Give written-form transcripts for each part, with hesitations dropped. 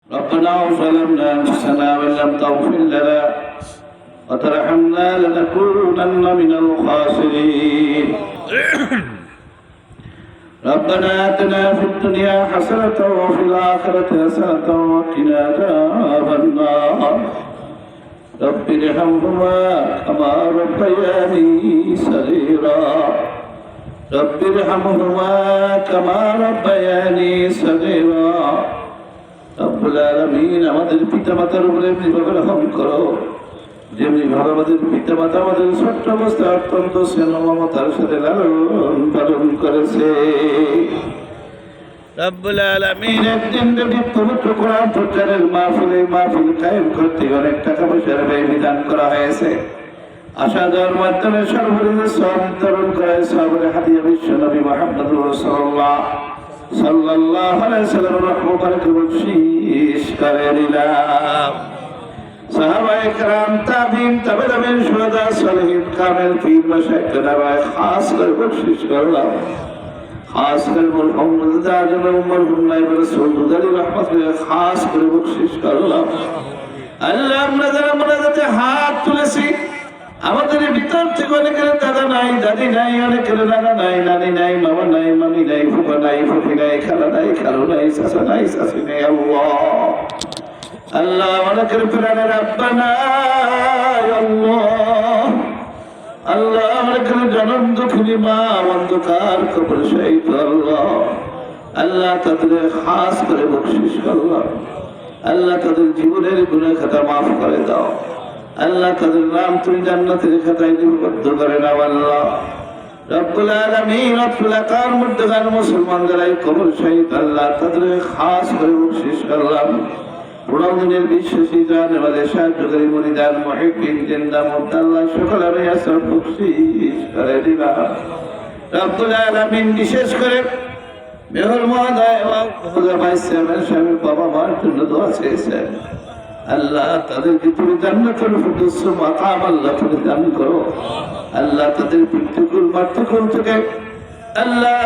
ربنا ظلمنا أنفسنا وإن لم تغفر لنا وترحمنا لنكونن من الخاسرين ربنا آتنا في الدنيا حسنة وفي الآخرة حسنة وقنا عذاب النار رب ارحمهما كما ربياني صغيرا رب ارحمهما كما ربياني صغيرا রব্বুল আলামিন আমাদের পিতামাতার উপরে এমনিভাবে রহম করো যেমনিভাবে আমাদের পিতামাতা আমাদের ছোট্ট অবস্থায় অত্যন্ত স্নেহ মমতার সাথে লালন পালন করেছে। রব্বুল আলামিন একদিন পবিত্র কোরআন প্রচারের মাহফিল কায়েম করতে অনেক টাকা পয়সার ব্যয় বিধান করা হয়েছে। আশা দেওয়ার মাধ্যমে সর্বদা সওয়াব বিতরণ করে সওয়াবের হাদিয়া বিশ্ব নবী মুহাম্মদুর রাসূলুল্লাহ সাল্লাল্লাহু আলাইহি ওয়াসাল্লাম রহমত বখশিশ করে দিলাম। সাহাবায়ে কেরাম তাবিঈন তাবেঈন শুহাদা সালেহিন কামেল পীর মাশায়েখ নবায় খাস করে বখশিশ করলাম। খাস করে মুহাম্মদ আজম উমর বিন নাইব রাসূল আলী রহমাতুল্লাহ খাস করে বখশিশ করলাম। আল্লাহ আমরা যারা মুনাজাতে হাত তুলেছি আমাদের ভিতর থেকে অনেকের দাদা নাই দাদি নাই, অনেকের নানা নাই নানি নাই, মামা নাই মামি নাই, ফুফা নাই ফুফি নাই, খালা নাই খালু নাই, চাচা নাই চাচি নাই। আল্লাহ অনেকের প্রাণের আব্বা নাই আল্লাহ অনেকের জনম দুঃখিনী মা অন্ধকার কবর শহীদ আল্লাহ তাদের খাস করে বখশিশ করলাম। আল্লাহ তাদের জীবনের গুনাহ খাতা মাফ করে দাও। আল্লাহ তাদের নাম তুমি জান্নাতের খাতায় লিপিবদ্ধ করে নাও। আল্লাহ রব্বুল আলামিন আফলাকার মুদ্দাগান মুসলমান যারা কবর শহীদ আল্লাহ তাদের খাস করে বখশিশ করলাম। পুরাদিনের বিশ্বাসী জান আমাদের সাহায্যকারী মুরিদান মুহিব্বিন জিন্দা মুদ্দাল্লাহ সকল আমি আসর বখশিশ করে দিবা। রব্বুল আলামিন বিশেষ করে মেহর মহোদয় এবং ভাইস চেয়ারম্যান সাহেবের বাবা মার জন্য দোয়া চেয়েছেন। আল্লাহ তাদেরকে তুমি জান্নাতুল ফিরদৌস মাকাম আল্লাহ তুমি দান করো। আল্লাহ তাদের প্রত্যেকল মার্তকুল থেকে আল্লাহ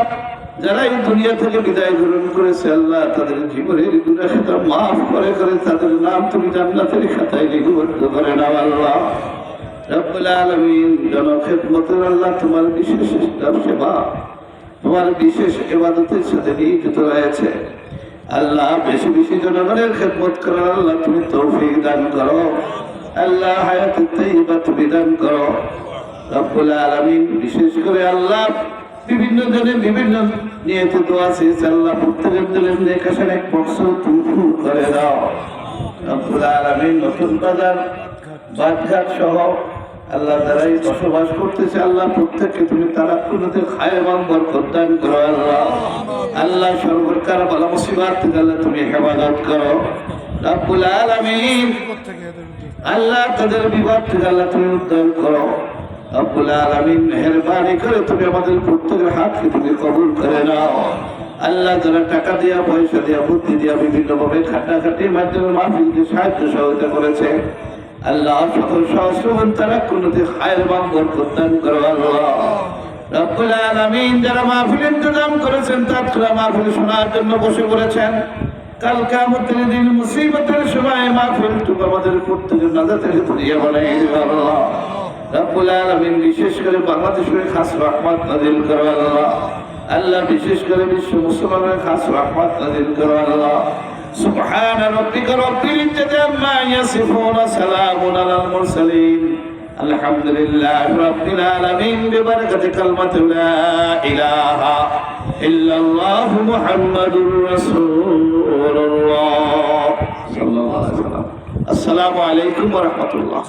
যারা এই দুনিয়া থেকে বিদায় গ্রহণ করেছে আল্লাহ তাদের জীবনের গুনাহ খাতা মাফ করে তাদের নাম তুমি জান্নাতের খাতায় লিপিবদ্ধ করে নাও। আল্লাহ রব্বুল আলামিন জনখিদমতের আল্লাহ তোমার বিশেষ সেবা তোমার বিশেষ ইবাদতের সাথে নিয়োজিত রয়েছে। আল্লাহ বেশি বেশি জনগণের খেদমত করার আল্লাহ তুমি তৌফিক দান করো। আল্লাহ হায়াতুত তাইয়্যিবা তুমি দান করো। রব্বুল আলামিন বিশেষ করে আল্লাহ বিভিন্ন জনে বিভিন্ন নিয়তে দোয়া চেয়েছে আল্লাহ প্রত্যেকের দিলের নেক আশা এক পক্ষ তুমি করে দাও। রব্বুল আলামিন নতুন বাজার বাদঘাট সহ আল্লাহ যারাই বসবাস করতেছে আল্লাহ প্রত্যেককে তুমি তারা কুলতে খায় এবং বরকত দান করো। আল্লাহ আল্লাহ সর্বপ্রকার বালা মুসিবত থেকে আল্লাহ তুমি হেফাজত করো। রব্বুল আলামিন আল্লাহ তাদের বিপদ থেকে আল্লাহ তুমি উদ্ধার করো। রব্বুল আলামিন মেহেরবানি করে তুমি আমাদের প্রত্যেকের হাতকে তুমি কবুল করে নাও। আল্লাহ যারা টাকা দিয়া পয়সা দিয়া বুদ্ধি দিয়া বিভিন্নভাবে খাটাখাটির মাধ্যমে মাহফিলকে সাহায্য সহযোগিতা করেছে আল্লাহ সকল সহস্রমান তারা কোনতে খায়ের এবং বরকত দান করো। আল্লাহ রব্বুল আলামিন যারা মাহফিল ইন্তজাম করেছেন তারা মাহফিল শোনার জন্য বসে পড়েছেন কাল কিয়ামতের দিন মুসিবতের সময় মাহফিল টুকু আমাদের প্রত্যেকের নাজাতের জরিয়া বানাই দিও। আল্লাহ রব্বুল আলামিন বিশেষ করে বাংলাদেশের খাস রহমত নাযিল করো। আল্লাহ আল্লাহ বিশেষ করে বিশ্ব মুসলমানের খাস রহমত নাযিল করো। আল্লাহ سبحان ربك رب العزة عما يصفون سلام على المرسلين الحمد لله رب العالمين ببركة كلمة لا إله إلا الله محمد رسول الله صلى الله عليه وسلم السلام عليكم ورحمة الله